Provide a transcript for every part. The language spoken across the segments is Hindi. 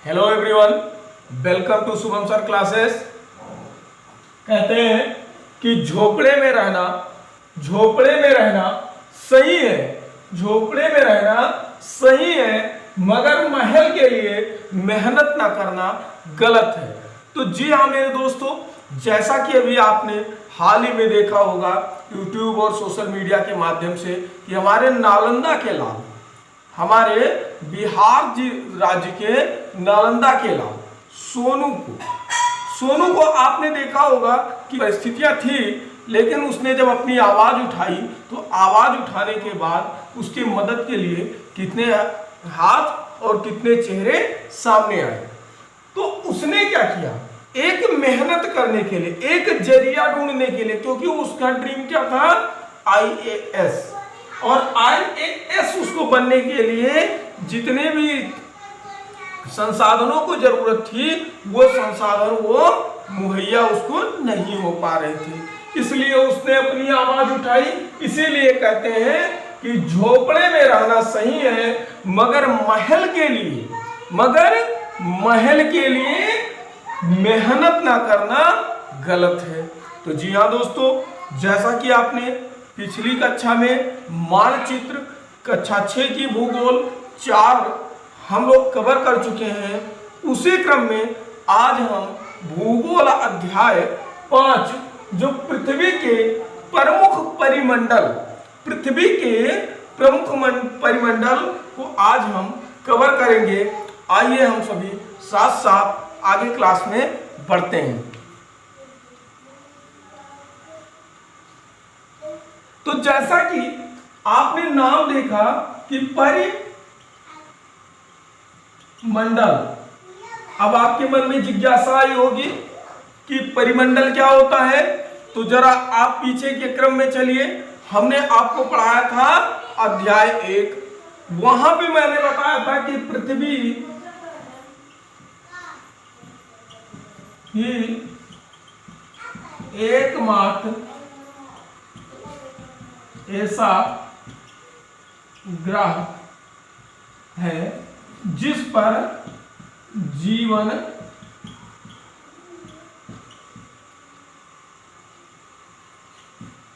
Hello everyone, welcome to Shubham sir classes. कहते हैं कि झोपड़े में रहना सही है, झोपड़े में रहना सही है, मगर महल के लिए मेहनत ना करना गलत है। तो जी हाँ मेरे दोस्तों, जैसा कि अभी आपने हाल ही में देखा होगा यूट्यूब और सोशल मीडिया के माध्यम से कि हमारे नालंदा के लाल, हमारे बिहार राज्य के नालंदा के लाल सोनू को आपने देखा होगा कि परिस्थितियां थी, लेकिन उसने जब अपनी आवाज उठाई तो आवाज उठाने के बाद उसकी मदद के लिए कितने हाथ और कितने चेहरे सामने आए। तो उसने क्या किया, एक मेहनत करने के लिए, एक जरिया ढूंढने के लिए, क्योंकि उसका ड्रीम क्या था, IAS, और IAS उसको बनने के लिए जितने भी संसाधनों को जरूरत थी वो संसाधन वो मुहैया उसको नहीं हो पा रहे थे, इसलिए उसने अपनी आवाज उठाई। इसीलिए कहते हैं कि झोपड़े में रहना सही है, मगर महल के लिए मेहनत ना करना गलत है। तो जी हाँ दोस्तों, जैसा कि आपने पिछली कक्षा में मानचित्र कक्षा 6 की भूगोल 4 हम लोग कवर कर चुके हैं, उसी क्रम में आज हम भूगोल अध्याय 5 जो पृथ्वी के प्रमुख परिमंडल को आज हम कवर करेंगे। आइए हम सभी साथ साथ आगे क्लास में बढ़ते हैं। तो जैसा कि आपने नाम देखा कि परिमंडल, अब आपके मन में जिज्ञासा आई होगी कि परिमंडल क्या होता है। तो जरा आप पीछे के क्रम में चलिए, हमने आपको पढ़ाया था अध्याय 1, वहां पे मैंने बताया था कि पृथ्वी ही एकमात्र ऐसा ग्रह है जिस पर जीवन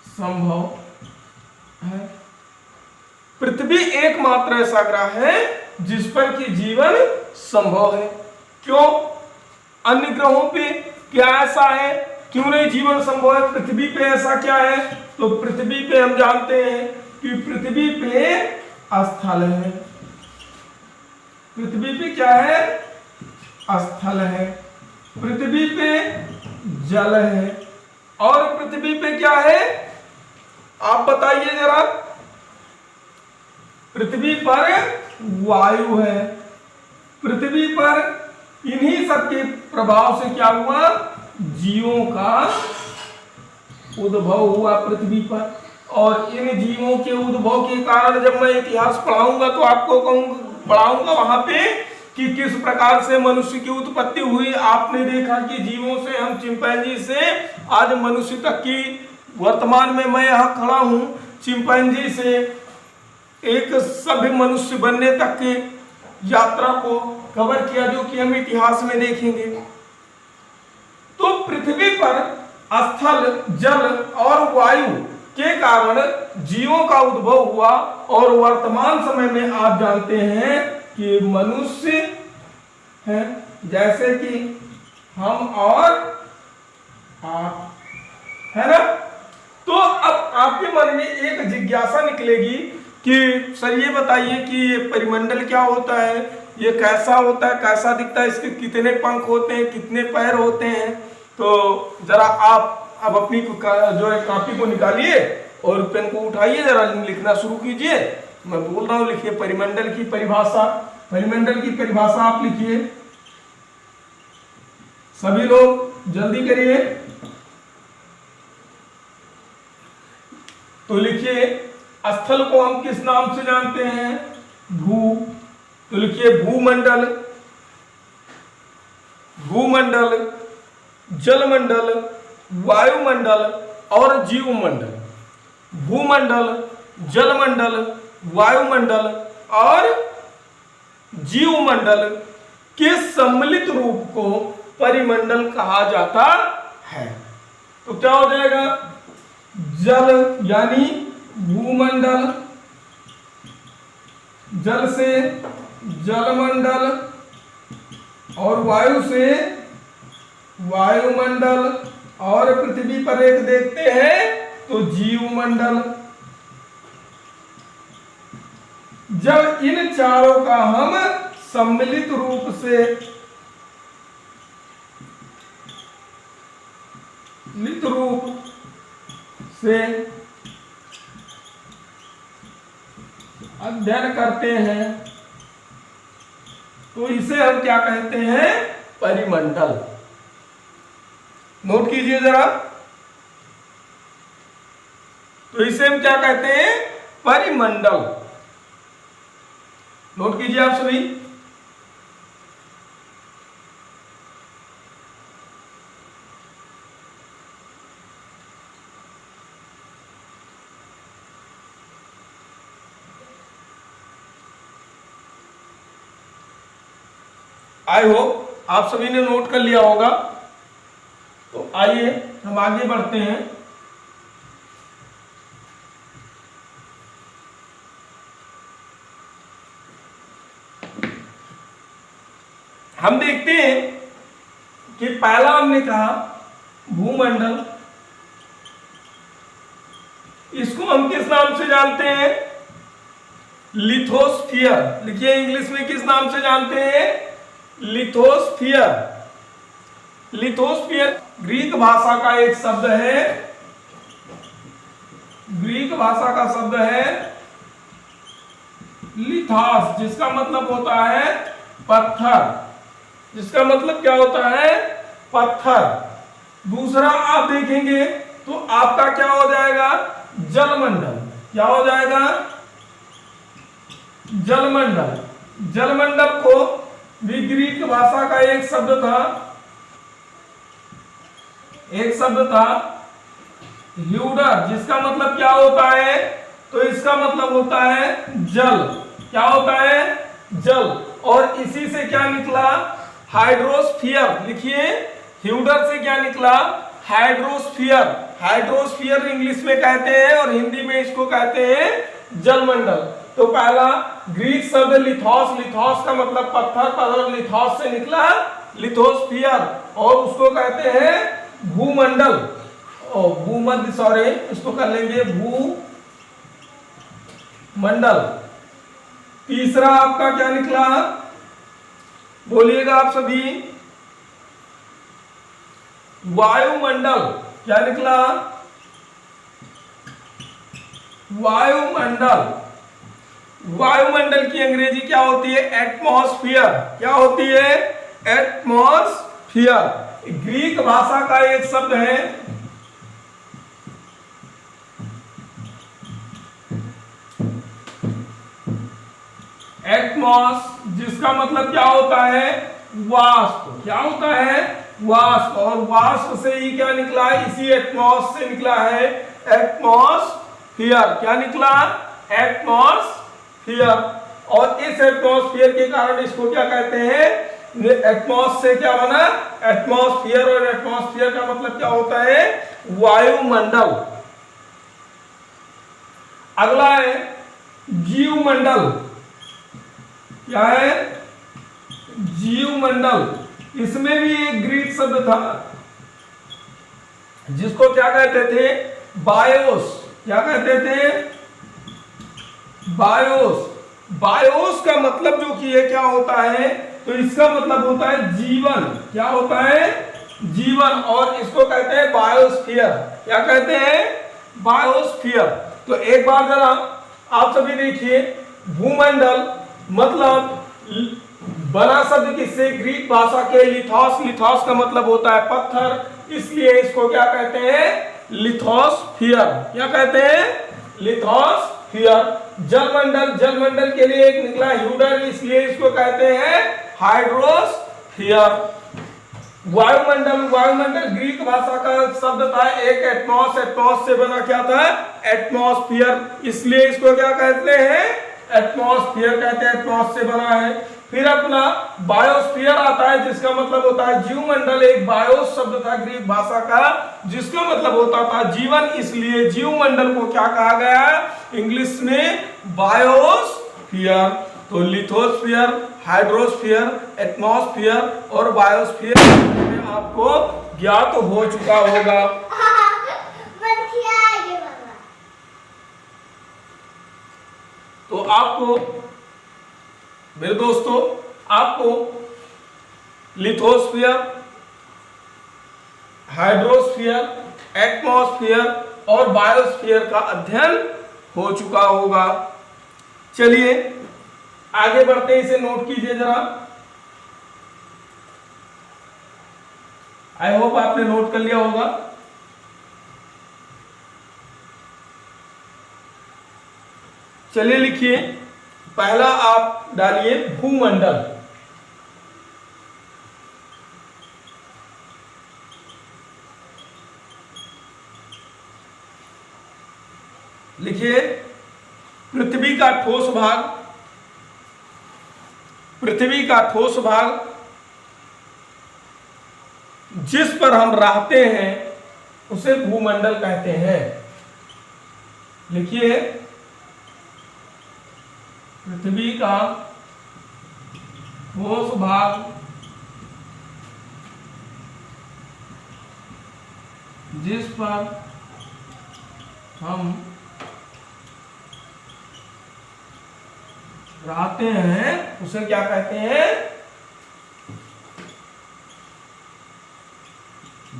संभव है। पृथ्वी एकमात्र ऐसा ग्रह है जिस पर कि जीवन संभव है। क्यों? अन्य ग्रहों पे क्या ऐसा है, क्यों नहीं जीवन संभव है, पृथ्वी पे ऐसा क्या है? तो पृथ्वी पे हम जानते हैं कि पृथ्वी पे स्थल है। पृथ्वी पे क्या है? स्थल है। पृथ्वी पे जल है। और पृथ्वी पे क्या है, आप बताइए जरा। पृथ्वी पर वायु है। पृथ्वी पर इन्हीं सबके प्रभाव से क्या हुआ, जीवों का उद्भव हुआ पृथ्वी पर। और इन जीवों के उद्भव के कारण जब मैं इतिहास पढ़ाऊंगा तो आपको पढ़ाऊंगा वहां पे कि किस प्रकार से मनुष्य की उत्पत्ति हुई। आपने देखा कि जीवों से हम चिंपैंजी से आज मनुष्य तक की, वर्तमान में मैं यहाँ खड़ा हूँ, चिंपैंजी से एक सभ्य मनुष्य बनने तक की यात्रा को कवर किया, जो कि हम इतिहास में देखेंगे। तो पृथ्वी पर स्थल, जल और वायु के कारण जीवों का उद्भव हुआ। और वर्तमान समय में आप जानते हैं कि मनुष्य हैं, जैसे कि हम और आप, है ना। तो अब आपके मन में एक जिज्ञासा निकलेगी कि सर ये बताइए कि ये परिमंडल क्या होता है, ये कैसा होता है, कैसा दिखता है, इसके कितने पंख होते हैं, कितने पैर होते हैं। तो जरा आप अब अपनी जो है कॉपी को निकालिए और पेन को उठाइए, जरा लिखना शुरू कीजिए। मैं बोल रहा हूं, लिखिए परिमंडल की परिभाषा। परिमंडल की परिभाषा आप लिखिए, सभी लोग जल्दी करिए। तो लिखिए, स्थल को हम किस नाम से जानते हैं, भू। तो लिखिए भूमंडल, भूमंडल, जलमंडल, वायुमंडल और जीवमंडल। भूमंडल, जलमंडल, वायुमंडल और जीवमंडल के सम्मिलित रूप को परिमंडल कहा जाता है। तो क्या हो जाएगा, जल यानी भूमंडल, जल से जलमंडल और वायु से वायुमंडल, और पृथ्वी पर एक देखते हैं तो जीवमंडल। जब इन चारों का हम सम्मिलित रूप से अध्ययन करते हैं तो इसे हम क्या कहते हैं, परिमंडल। नोट कीजिए जरा, तो इसे हम क्या कहते हैं, परिमंडल। नोट कीजिए आप सभी। आई होप आप सभी ने नोट कर लिया होगा। तो आइए हम आगे बढ़ते हैं। हम देखते हैं कि पहला हमने कहा भूमंडल, इसको हम किस नाम से जानते हैं, लिथोस्फीयर। लिखिए इंग्लिश में किस नाम से जानते हैं, लिथोस्फीयर। लिथोस्फीयर ग्रीक भाषा का एक शब्द है, ग्रीक भाषा का शब्द है लिथास, जिसका मतलब होता है पत्थर, जिसका मतलब क्या होता है, पत्थर। दूसरा आप देखेंगे तो आपका क्या हो जाएगा, जलमंडल। क्या हो जाएगा, जलमंडल। जलमंडल को भी ग्रीक भाषा का एक शब्द था ह्यूडर, जिसका मतलब क्या होता है, तो इसका मतलब होता है जल। क्या होता है, जल। और इसी से क्या निकला, हाइड्रोस्फीयर। लिखिए ह्यूडर से क्या निकला, हाइड्रोस्फीयर। हाइड्रोस्फीयर इंग्लिश में कहते हैं और हिंदी में इसको कहते हैं जलमंडल। तो पहला ग्रीक शब्द लिथोस, लिथोस का मतलब पत्थर, पत्थर लिथोस से निकला लिथोस्फीयर, और उसको कहते हैं भूमंडल, भूमध्य, सॉरी इसको कर लेंगे भूमंडल। तीसरा आपका क्या निकला, बोलिएगा आप सभी, वायुमंडल। क्या निकला, वायुमंडल। वायुमंडल की अंग्रेजी क्या होती है, एटमॉस्फियर। क्या होती है, एटमॉस्फियर। ग्रीक भाषा का एक शब्द है एटमॉस, जिसका मतलब क्या होता है, वाष्प। क्या होता है, वाष्प। और वाष्प से ही क्या निकला है, इसी एटमॉस से निकला है एटमॉस्फियर। क्या निकला, एटमॉस्फियर। और इस एटमॉस्फियर के कारण इसको क्या कहते हैं, एटमॉस से क्या बना, एटमॉस्फियर। और एटमॉस्फियर का मतलब क्या होता है, वायुमंडल। अगला है जीवमंडल। क्या है, जीवमंडल। इसमें भी एक ग्रीक शब्द था जिसको क्या कहते थे, बायोस। क्या कहते थे, बायोस। बायोस का मतलब जो कि है क्या होता है, तो इसका मतलब होता है जीवन। क्या होता है, जीवन। और इसको कहते हैं बायोस्फीयर। क्या कहते हैं, बायोस्फीयर। तो एक बार जरा आप सभी देखिए, भूमंडल मतलब बना शब्द किससे, ग्रीक भाषा के लिथोस। लिथोस का मतलब होता है पत्थर, इसलिए इसको क्या कहते हैं, लिथोस्फीयर। क्या कहते हैं, लिथोस्फीयर। जलमंडल, जलमंडल के लिए एक निकला ह्यूडर, इसलिए इसको कहते हैं हाइड्रोस्फीयर। वायुमंडल, वायुमंडल ग्रीक भाषा का शब्द था एक एटमॉस, एटमॉस से बना क्या था, एटमॉस्फियर, इसलिए इसको क्या कहते हैं, एटमॉस्फियर कहते हैं, एटमॉस से बना है। फिर अपना बायोस्फीयर आता है, जिसका मतलब होता है जीवमंडल। एक बायो शब्द था ग्रीक भाषा का, जिसका मतलब होता था जीवन, इसलिए जीवमंडल को क्या कहा गया है इंग्लिश में? बायोस्फीयर। तो लिथोस्फीयर, हाइड्रोस्फीयर, एटमॉस्फेयर और बायोस्फीयर में आपको ज्ञात हो चुका होगा। तो आपको मेरे दोस्तों, आपको लिथोस्फीयर, हाइड्रोस्फीयर, एटमॉस्फेयर और बायोस्फीयर का अध्ययन हो चुका होगा। चलिए आगे बढ़ते हैं, इसे नोट कीजिए जरा। आई होप आपने नोट कर लिया होगा। चलिए लिखिए, पहला आप डालिए भूमंडल। लिखिए पृथ्वी का ठोस भाग, पृथ्वी का ठोस भाग जिस पर हम रहते हैं उसे भूमंडल कहते हैं। लिखिए पृथ्वी का ठोस भाग जिस पर हम रहते हैं उसे क्या कहते हैं?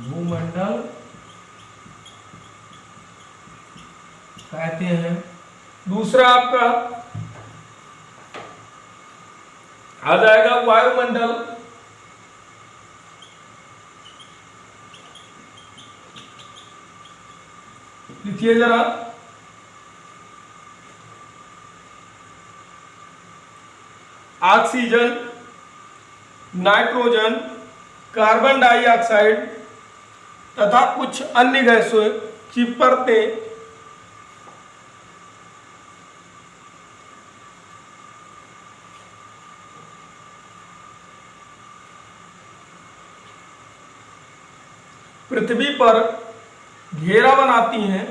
भूमंडल कहते हैं। दूसरा आपका आ जाएगा वायुमंडल। लिखिए जरा, ऑक्सीजन, नाइट्रोजन, कार्बन डाइऑक्साइड तथा कुछ अन्य गैसों की परतें पृथ्वी पर घेरा बनाती हैं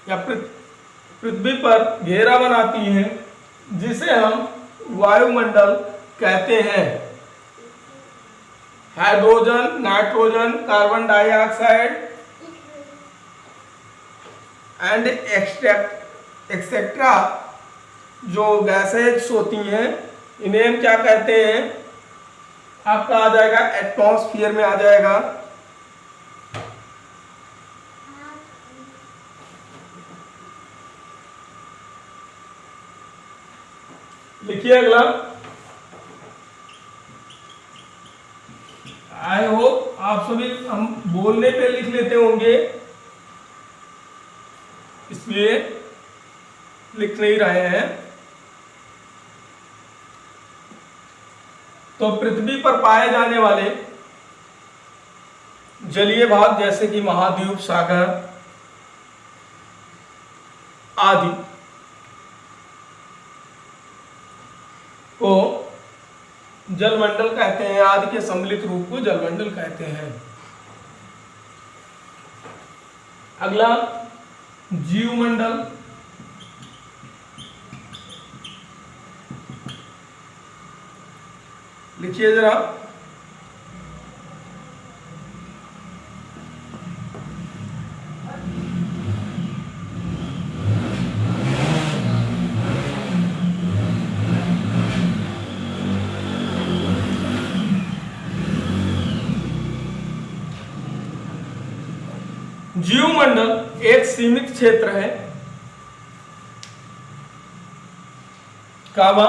या पृथ्वी पर घेरा बनाती हैं, जिसे हम वायुमंडल कहते हैं। Hydrogen, nitrogen, carbon dioxide and etcetera जो गैसेज होती हैं, इन्हें हम क्या कहते हैं? आपका आ जाएगा एटमॉस्फेयर में आ जाएगा। लिखिए अगला, आई होप आप सभी हम बोलने पे लिख लेते होंगे, इसलिए लिख नहीं रहे हैं। तो पृथ्वी पर पाए जाने वाले जलीय भाग जैसे कि महाद्वीप, सागर आदि को जलमंडल कहते हैं। आदि के सम्मिलित रूप को जलमंडल कहते हैं। अगला जीवमंडल। लिखिए जरा, जीवमंडल एक सीमित क्षेत्र है, कामा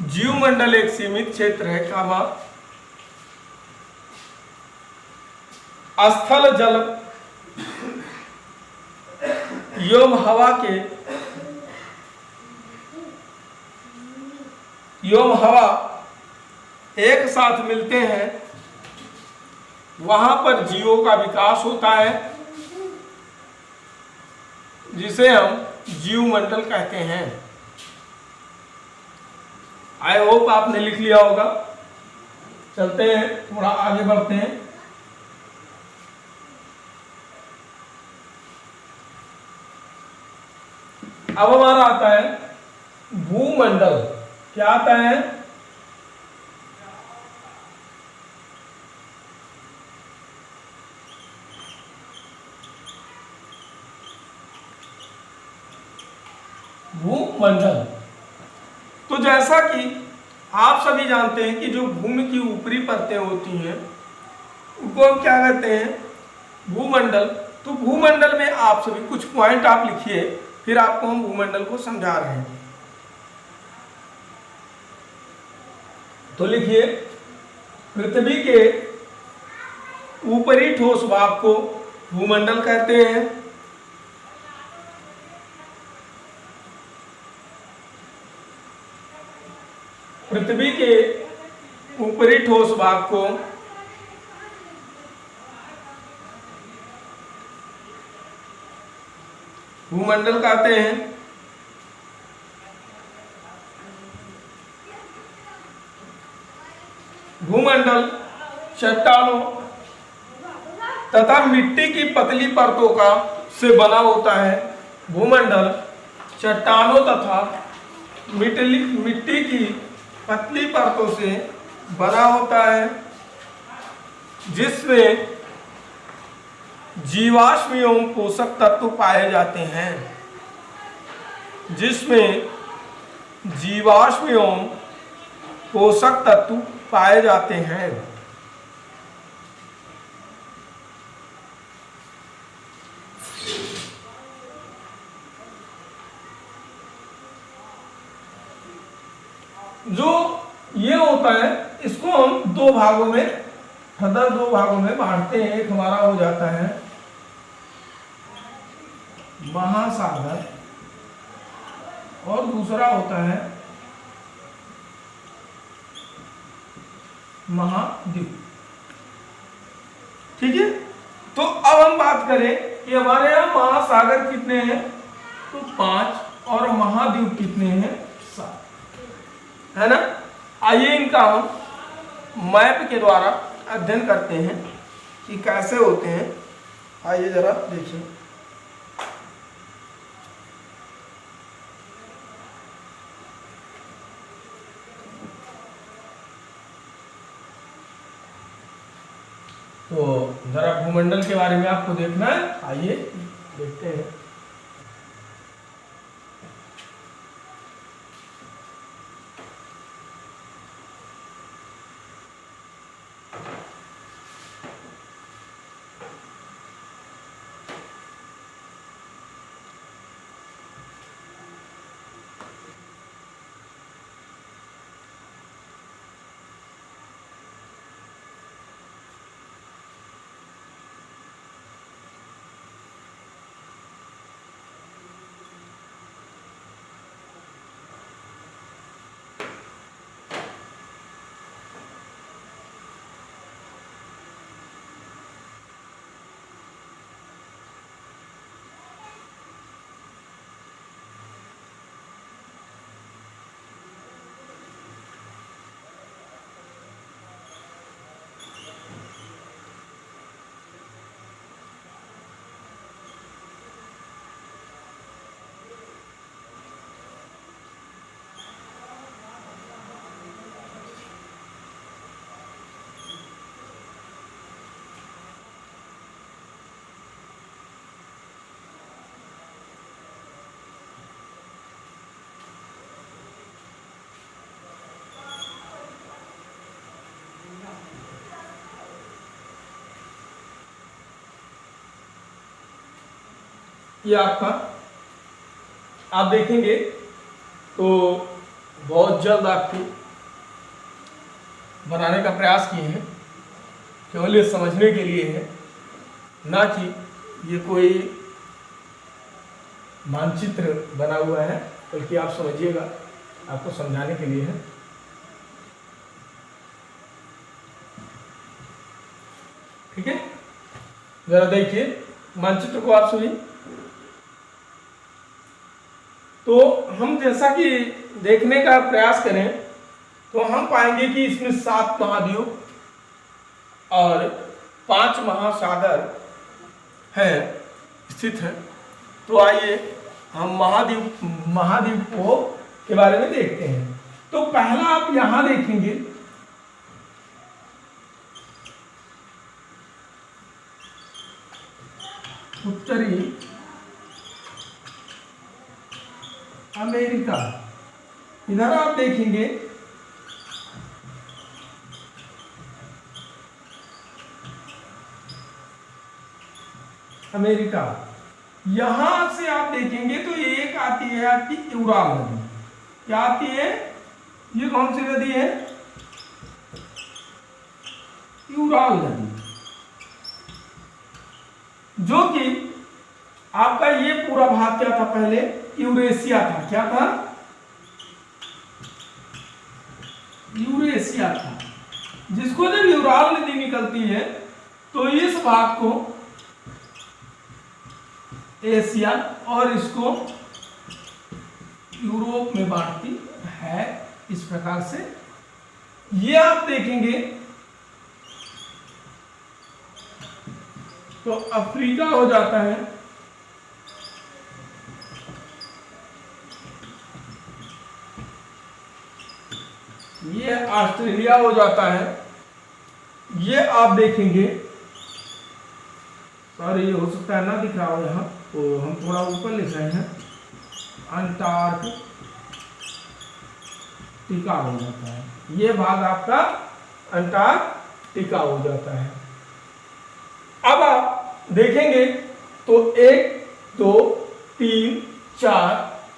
जीवमंडल एक सीमित क्षेत्र है, कामा स्थल जल एवं हवा एक साथ मिलते हैं, वहां पर जीवों का विकास होता है, जिसे हम जीवमंडल कहते हैं। आई होप आपने लिख लिया होगा। चलते हैं, थोड़ा आगे बढ़ते हैं। अब हमारा आता है भूमंडल। क्या आता है? भूमंडल। तो जैसा कि आप सभी जानते हैं कि जो भूमि की ऊपरी परतें होती हैं उनको हम क्या कहते हैं? भूमंडल। तो भूमंडल में आप सभी कुछ पॉइंट आप लिखिए, फिर आपको हम भूमंडल को समझा रहे हैं। तो लिखिए, पृथ्वी के ऊपरी ठोस भाग को भूमंडल कहते हैं। पृथ्वी के ऊपरी ठोस भाग को भूमंडल कहते हैं। भूमंडल चट्टानों तथा मिट्टी की पतली परतों का से बना होता है। भूमंडल चट्टानों तथा मिट्टी की पतली परतों से बना होता है, जिसमें जीवाश्म एवं पोषक तत्व पाए जाते हैं। जिसमें जीवाश्म एवं पोषक तत्व पाए जाते हैं। जो ये होता है इसको हम दो भागों में बांटते हैं। एक हमारा हो जाता है महासागर और दूसरा होता है महाद्वीप। ठीक है, तो अब हम बात करें कि हमारे यहाँ महासागर कितने हैं, तो 5 और महाद्वीप कितने हैं, 7, है ना। आइए इनका हम मैप के द्वारा अध्ययन करते हैं कि कैसे होते हैं। आइए जरा देखिए। तो जरा भूमंडल के बारे में आपको देखना है, आइए देखते हैं। ये आपका आप देखेंगे तो बहुत जल्द आपको बनाने का प्रयास किए हैं, केवल ये समझने के लिए है, ना कि ये कोई मानचित्र बना हुआ है, बल्कि आप समझिएगा, आपको समझाने के लिए है। ठीक है, जरा देखिए मानचित्र को आप सभी। तो हम जैसा कि देखने का प्रयास करें तो हम पाएंगे कि इसमें 7 महाद्वीप और 5 महासागर हैं, स्थित है। तो आइए हम महाद्वीपों के बारे में देखते हैं। तो पहला आप यहां देखेंगे, उत्तरी अमेरिका। इधर आप देखेंगे अमेरिका। यहां से आप देखेंगे तो एक आती है आपकी यूराल नदी। क्या आती है? ये कौन सी नदी है? यूराल नदी, जो कि आपका ये पूरा भाग क्या था? पहले यूरेशिया था। क्या था? यूरेशिया था, जिसको जब यूराल नदी निकलती है तो इस भाग को एशिया और इसको यूरोप में बांटती है। इस प्रकार से ये आप देखेंगे तो अफ्रीका हो जाता है, ये ऑस्ट्रेलिया हो जाता है। ये आप देखेंगे, सॉरी ये हो सकता है ना दिख रहा हो यहाँ, तो हम थोड़ा ऊपर लिख रहे हैं, अंटार्कटिका हो जाता है। ये भाग आपका अंटार्कटिका हो जाता है। अब आप देखेंगे तो 1 2 3 4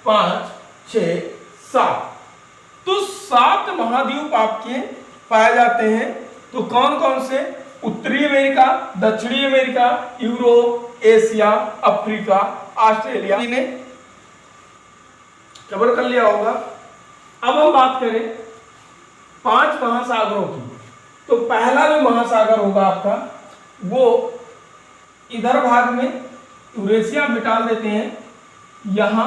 5 6 7, तो 7 महाद्वीप आपके पाए जाते हैं। तो कौन कौन से? उत्तरी अमेरिका, दक्षिणी America, Europe, Asia, Africa, Australia ने कवर कर लिया होगा। अब हम बात करें 5 महासागरों की। तो पहला जो महासागर होगा आपका, वो इधर भाग में यूरेशिया मिटा देते हैं। यहां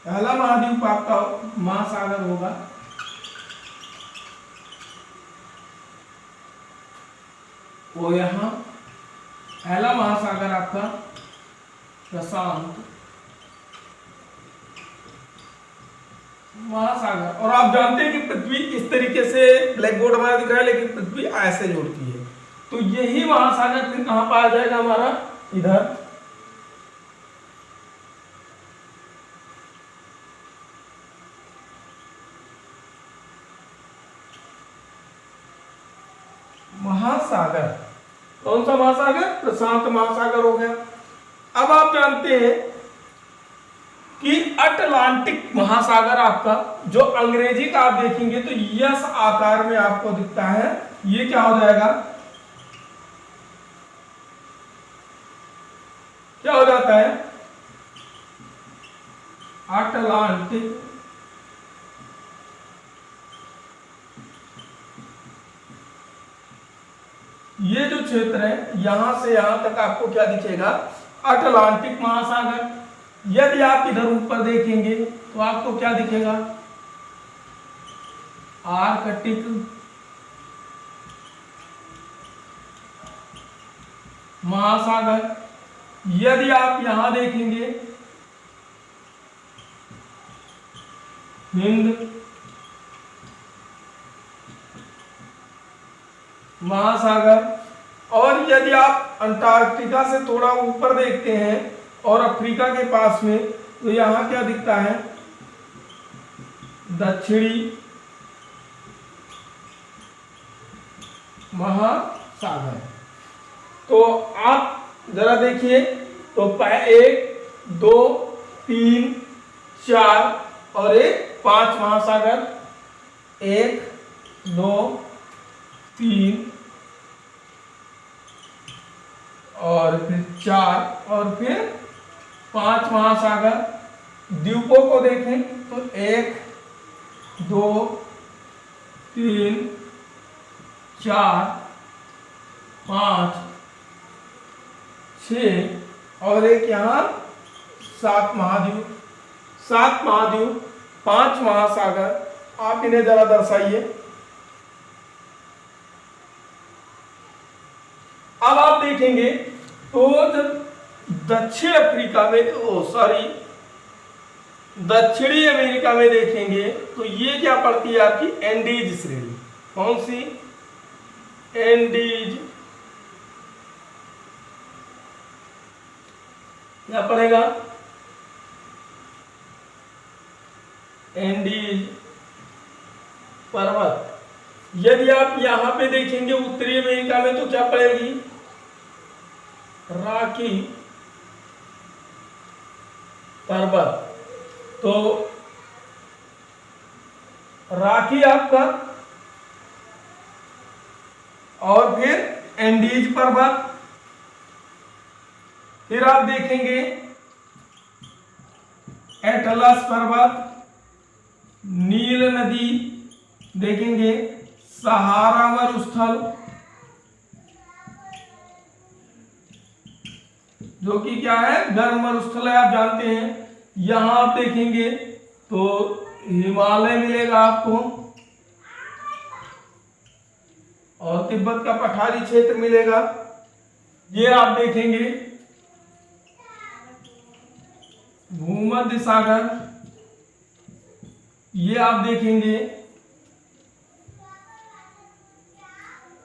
पहला महाद्वीप आपका महासागर होगा वो यहां पहला महासागर आपका प्रशांत महासागर। और आप जानते हैं कि पृथ्वी इस तरीके से ब्लैक बोर्ड हमारा दिख रहा है, लेकिन पृथ्वी ऐसे जुड़ती है। तो यही महासागर फिर कहां पाया जाएगा? हमारा इधर महासागर। कौन सा महासागर? प्रशांत महासागर हो गया। अब आप जानते हैं कि अटलांटिक महासागर आपका, जो अंग्रेजी का आप देखेंगे तो यस आकार में आपको दिखता है, ये क्या हो जाएगा? क्या हो जाता है? अटलांटिक। ये जो क्षेत्र है यहां से यहां तक आपको क्या दिखेगा? अटलांटिक महासागर। यदि आप इधर ऊपर देखेंगे तो आपको क्या दिखेगा? आर्कटिक महासागर। यदि आप यहां देखेंगे हिंद महासागर। और यदि आप अंटार्कटिका से थोड़ा ऊपर देखते हैं और अफ्रीका के पास में, तो यहां क्या दिखता है? दक्षिणी महासागर। तो आप जरा देखिए, तो 1 2 3 4 और 5 महासागर। 1 2 3 और फिर 4 और फिर 5 महासागर। द्वीपों को देखें तो 1 2 3 4 5 6 और एक यहाँ 7 महाद्वीप। 7 महाद्वीप, 5 महासागर, आप इन्हें जरा दर्शाइए। अब आप देखेंगे तो जब दक्षिण अफ्रीका में दक्षिणी अमेरिका में देखेंगे तो ये क्या पड़ती है आपकी एंडीज श्रेणी। कौन सी? एंडीज। क्या पड़ेगा? एंडीज पर्वत। यदि आप यहां पे देखेंगे उत्तरी अमेरिका में तो क्या पड़ेगी? रॉकी पर्वत। तो रॉकी आपका, और फिर एंडीज पर्वत। फिर आप देखेंगे एटलस पर्वत, नील नदी देखेंगे, सहारा मरुस्थल जो कि क्या है? गर्म मरुस्थल है, आप जानते हैं। यहां आप देखेंगे तो हिमालय मिलेगा आपको, और तिब्बत का पठारी क्षेत्र मिलेगा। ये आप देखेंगे भूमध्य सागर, ये आप देखेंगे।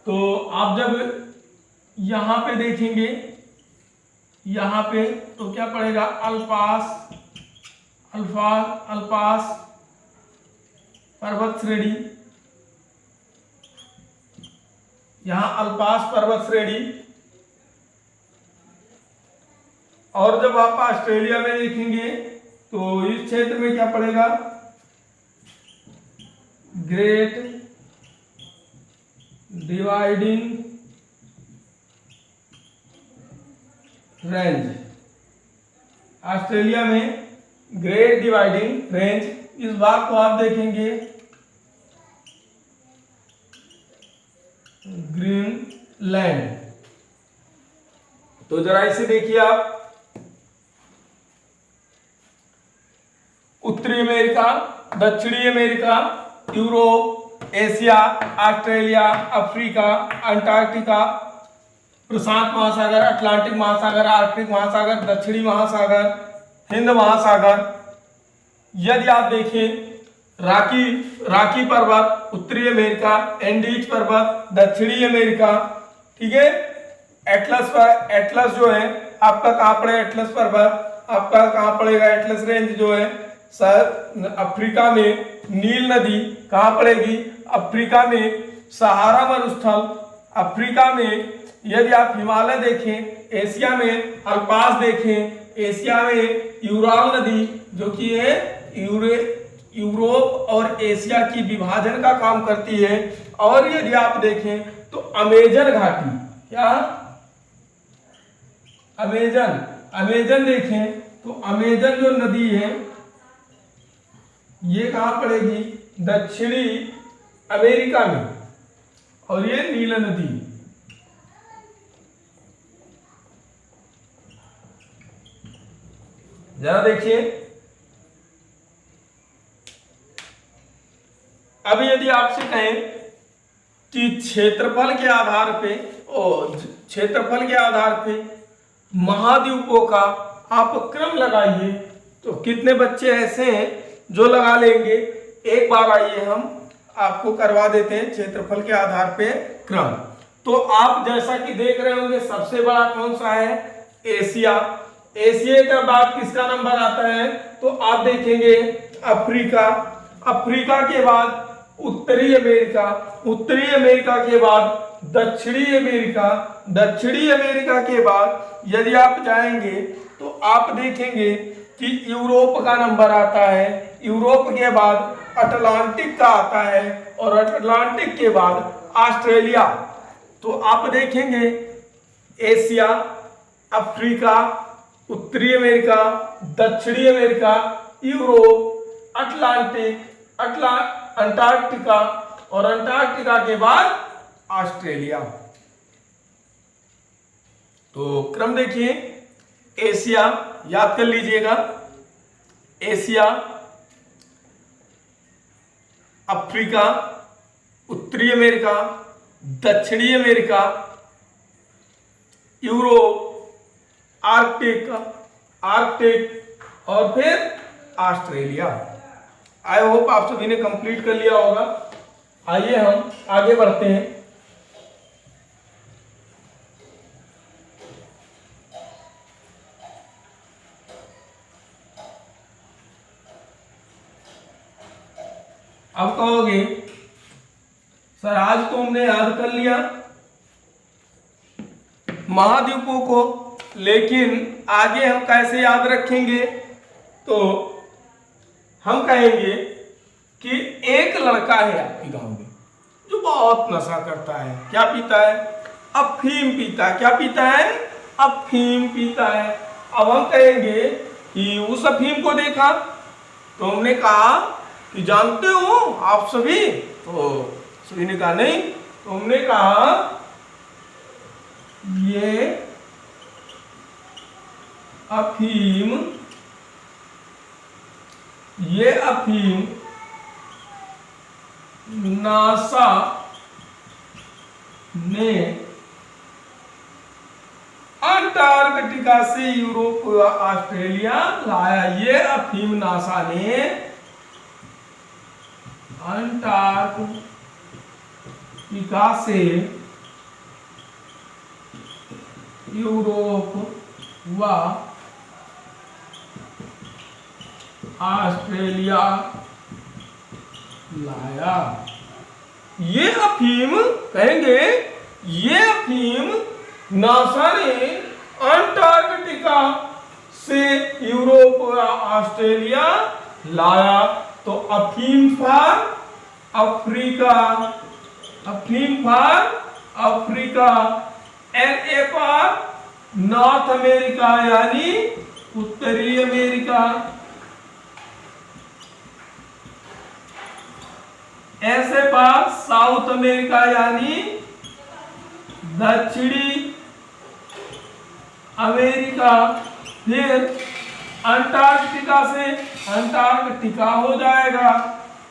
तो आप जब यहां पे देखेंगे, यहां पे तो क्या पड़ेगा? अल्पास पर्वत श्रेणी, यहां अल्पास पर्वत श्रेणी। और जब आप ऑस्ट्रेलिया में देखेंगे तो इस क्षेत्र में क्या पड़ेगा? Great dividing range. ऑस्ट्रेलिया में ग्रेट डिवाइडिंग रेंज, इस भाग को आप देखेंगे ग्रीनलैंड। तो जरा इसे देखिए आप, उत्तरी अमेरिका, दक्षिणी America, Europe, Asia, Australia, Africa, Antarctica, प्रशांत महासागर, अटलांटिक महासागर, आर्कटिक महासागर, दक्षिणी महासागर, हिंद महासागर। यदि आप देखें रॉकी पर्वत उत्तरी अमेरिका, एंडीज पर्वत दक्षिणी अमेरिका, ठीक है। एटलस जो है आपका कहां पड़ेगा? एटलस पर्वत आपका कहां पड़ेगा? एटलस रेंज जो है सर अफ्रीका में। नील नदी कहां पड़ेगी? अफ्रीका में। सहारा मरुस्थल अफ्रीका में। यदि आप हिमालय देखें, एशिया में अल्पास देखें, एशिया में यूराल नदी जो कि है यूरोप और एशिया की विभाजन का काम करती है। और यदि आप देखें तो अमेजन घाटी, क्या अमेजन देखें तो अमेजन जो नदी है ये कहां पड़ेगी? दक्षिणी अमेरिका में, और ये नील नदी। जरा देखिए, अब यदि आपसे कहें कि क्षेत्रफल के आधार पे महाद्वीपों का आप क्रम लगाइए, तो कितने बच्चे ऐसे हैं जो लगा लेंगे? एक बार आइए हम आपको करवा देते हैं क्षेत्रफल के आधार पे क्रम। तो आप जैसा कि देख रहे होंगे सबसे बड़ा कौन सा है? एशिया। एशिया के बाद किसका नंबर आता है? तो आप देखेंगे अफ्रीका के बाद उत्तरी अमेरिका, उत्तरी अमेरिका के बाद दक्षिणी अमेरिका के बाद यदि आप जाएंगे तो आप देखेंगे कि यूरोप का नंबर आता है। यूरोप के बाद अटलांटिक का आता है, और अटलांटिक के बाद ऑस्ट्रेलिया। तो आप देखेंगे एशिया, अफ्रीका, उत्तरी अमेरिका, दक्षिणी अमेरिका, यूरोप, अंटार्कटिका, और अंटार्कटिका के बाद ऑस्ट्रेलिया। तो क्रम देखिए, एशिया याद कर लीजिएगा, एशिया, अफ्रीका, उत्तरी अमेरिका, दक्षिणी अमेरिका, यूरोप, आर्कटिक और फिर ऑस्ट्रेलिया। आई होप आप सभी ने कंप्लीट कर लिया होगा। आइए हम आगे बढ़ते हैं। अब कहोगे सर आज तो हमने याद कर लिया महाद्वीपों को, लेकिन आगे हम कैसे याद रखेंगे? तो हम कहेंगे कि एक लड़का है आपके गांव में जो बहुत नशा करता है। क्या पीता है? अफीम पीता है। क्या पीता है? अफीम पीता है। अब हम कहेंगे कि उस अफीम को देखा, तो हमने कहा कि जानते हो आप सभी? तो सभी ने कहा नहीं। तो हमने कहा ये अफीम नासा ने अंटार्कटिका से यूरोप या ऑस्ट्रेलिया लाया। ये अफीम नासा ने अंटार्कटिका से यूरोप व ऑस्ट्रेलिया लाया। ये अफीम कहेंगे, ये अफीम नासा ने अंटार्कटिका से यूरोप या ऑस्ट्रेलिया लाया। तो अफीम for Africa, N A for North America यानी उत्तरी अमेरिका, ऐसे पास साउथ अमेरिका यानी दक्षिणी अमेरिका। फिर अंटार्कटिका से अंटार्कटिका हो जाएगा,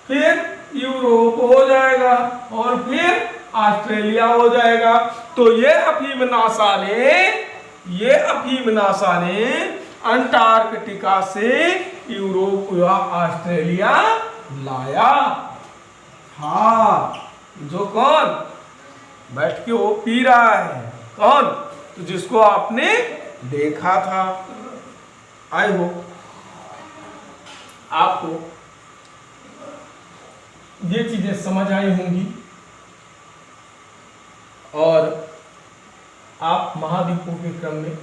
फिर यूरोप हो जाएगा और फिर ऑस्ट्रेलिया हो जाएगा। तो ये अफीम नासा ने अंटार्कटिका से यूरोप या ऑस्ट्रेलिया लाया। हाँ, जो कौन बैठ के वो पी रहा है? कौन? तो जिसको आपने देखा था। आई होप आपको ये चीजें समझ आई होंगी और आप महाद्वीपों के क्रम में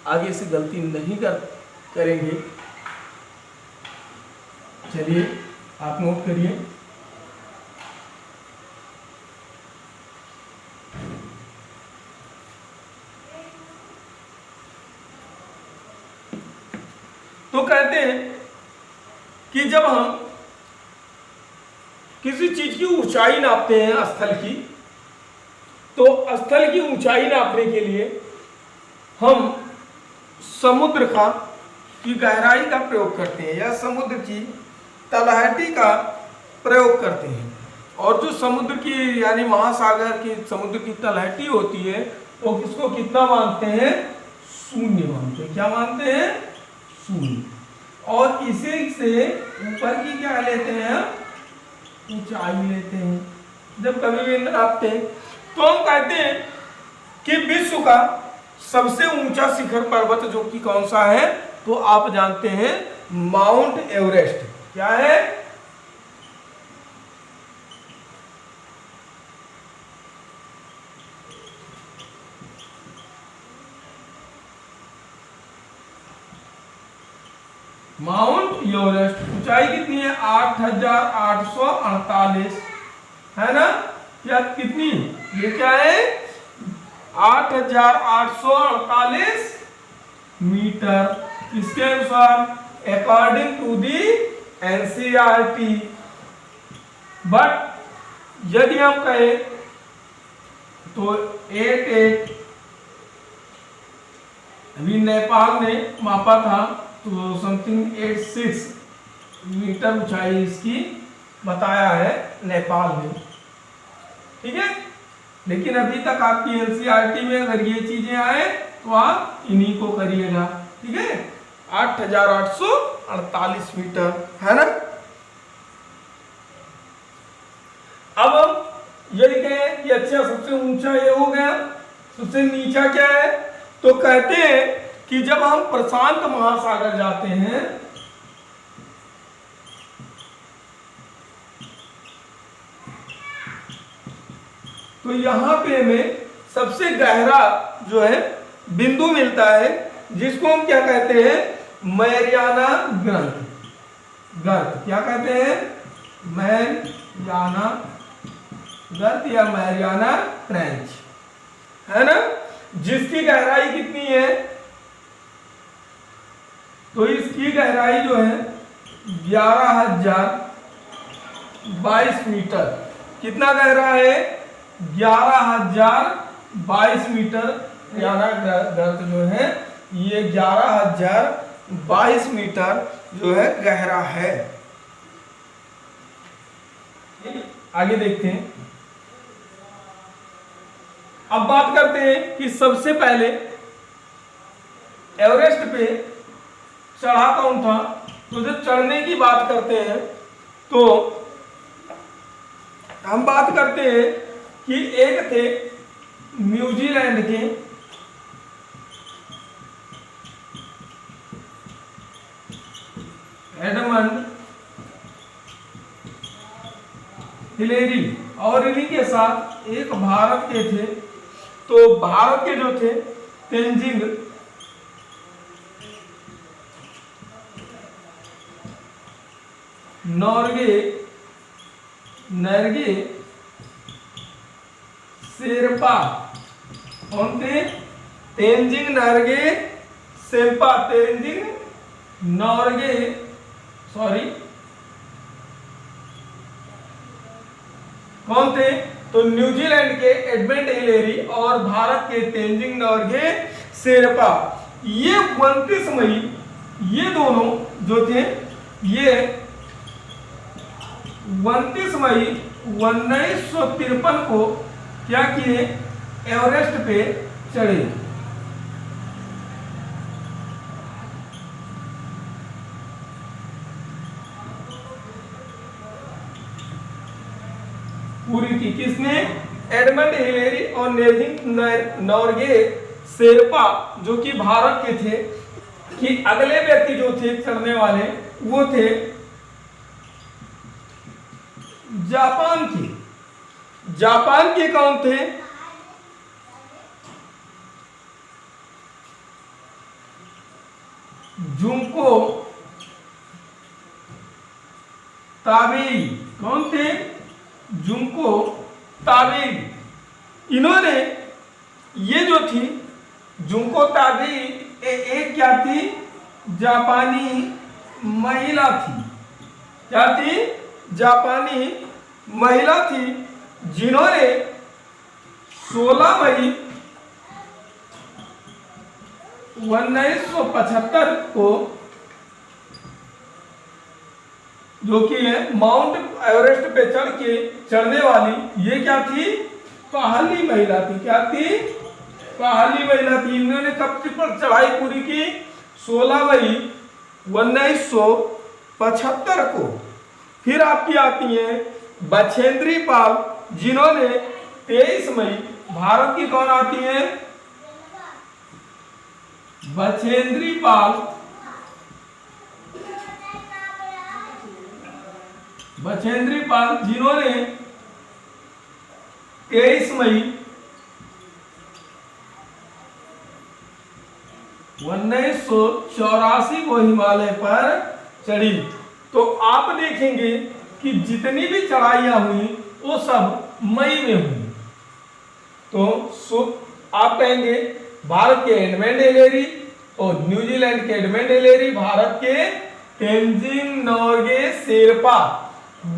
आगे से गलती नहीं करेंगे। चलिए आप नोट करिए। तो कहते हैं कि जब हम किसी चीज की ऊंचाई नापते हैं स्थल की, तो स्थल की ऊंचाई नापने के लिए हम समुद्र की गहराई का प्रयोग करते हैं या समुद्र की तलहटी का प्रयोग करते हैं। और जो समुद्र की यानी महासागर की समुद्र की तलहटी होती है वो किसको कितना मानते हैं? शून्य मानते हैं। क्या मानते हैं? शून्य। और इसी से ऊपर की क्या लेते हैं? ऊंचाई लेते हैं जब कभी भी नापते हैं। तो हम कहते हैं कि विश्व का सबसे ऊंचा शिखर पर्वत जो कि कौन सा है? तो आप जानते हैं माउंट एवरेस्ट। क्या है? Mount Everest. ऊंचाई कितनी है? 8,848 है ना? क्या कितनी? ये क्या है? 8,848 मीटर। इसके अनुसार according to the NCERT. But यदि हम कहें तो 88 अभी नेपाल ने मापा था, तो तो समथिंग 86 मीटर ऊंचाई इसकी बताया है नेपाल में। ठीक है, लेकिन अभी तक आपकी एनसीईआरटी में अगर ये चीजें आए तो आप इन्हीं को करिएगा। ठीक है, 8,848 मीटर है ना। अब हम ये लिखें कि अच्छा सबसे ऊंचा ये हो गया, सबसे नीचा क्या है, तो कहते हैं कि जब हम प्रशांत महासागर जाते हैं तो यहां पे हमें सबसे गहरा जो है बिंदु मिलता है, जिसको हम क्या कहते हैं, मैरियाना गर्त। क्या कहते हैं, मैरियाना गर्त या मैरियाना ट्रेंच, है ना, जिसकी गहराई कितनी है, तो इसकी गहराई जो है 11,022 मीटर। कितना गहरा है, 11,022 मीटर मैरियाना गर्त जो है ये 11,022 मीटर जो है गहरा है। आगे देखते हैं। अब बात करते हैं कि सबसे पहले एवरेस्ट पे चढ़ा कौन था। तो जब चढ़ने की बात करते हैं तो हम बात करते हैं कि एक थे न्यूजीलैंड के एडमंड हिलेरी और इन्हीं के साथ एक भारत के थे। तो भारत के जो थे तेंजिंग नरगे शेरपा कौन थे, तेंजिंग नरगे शेरपा, तेंजिंग नॉर्गे कौन थे, तो न्यूजीलैंड के एडमंड हिलेरी और भारत के तेंजिंग नॉर्गे शेरपा। ये 29 मई ये दोनों जो थे ये 29 मई 1953 को क्या किए, एवरेस्ट पे चढ़े। पूरी की किसने, एडमंड हिलेरी और नेजिंग नॉर्गे शेरपा जो कि भारत के थे। कि अगले व्यक्ति जो थे चढ़ने वाले वो थे जापान के कौन थे, जुंको ताबेई। कौन थे, जुंको ताबेई। इन्होंने ये जो थी जुंको ताबेई एक क्या थी, जापानी महिला थी। क्या थी, जापानी महिला थी, जिन्होंने 16 मई 1975 को जो कि है माउंट एवरेस्ट पे चढ़ने वाली ये क्या थी, पहली महिला थी। क्या थी, पहली महिला थी। इन्होंने कब पर चढ़ाई पूरी की, 16 मई 1975 को। फिर आपकी आती है बछेंद्री पाल, जिन्होंने 23 मई, भारत की कौन आती है, बछेंद्री पाल, जिन्होंने 23 मई 1984 को हिमालय पर चढ़ी। तो आप देखेंगे कि जितनी भी चढ़ाइयां हुई वो सब मई में हुई। तो आप कहेंगे भारत के एडमंड हिलेरी और न्यूजीलैंड के एडमंड हिलेरी, भारत के तेंजिंग नॉर्गे शेरपा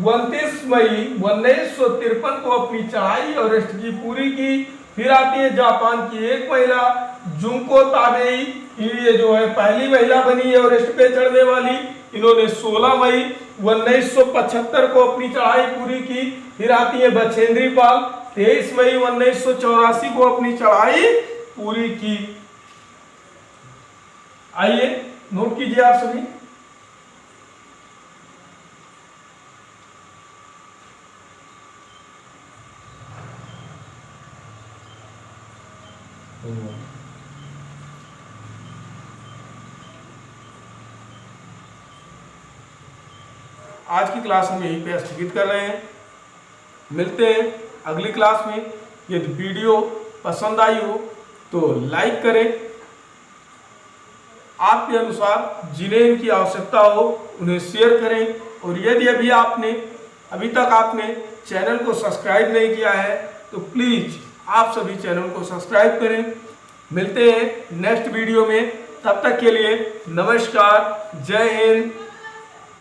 29 मई 1953 को अपनी चढ़ाई एवरेस्ट की पूरी की। फिर आती है जापान की एक महिला जुंको ताबेई, ये जो है पहली महिला बनी है एवरेस्ट पे चढ़ने वाली। इन्होंने 16 मई 1975 को अपनी चढ़ाई पूरी की। फिर आती है बछेंद्री पाल, 23 मई 1984 को अपनी चढ़ाई पूरी की। आइए नोट कीजिए आप सभी। आज की क्लास हम यहीं पे स्थगित कर रहे हैं। मिलते हैं अगली क्लास में। यदि वीडियो पसंद आई हो तो लाइक करें, आपके अनुसार जिन्हें इनकी आवश्यकता हो उन्हें शेयर करें, और यदि अभी तक आपने चैनल को सब्सक्राइब नहीं किया है तो प्लीज आप सभी चैनल को सब्सक्राइब करें। मिलते हैं नेक्स्ट वीडियो में, तब तक के लिए नमस्कार, जय हिंद।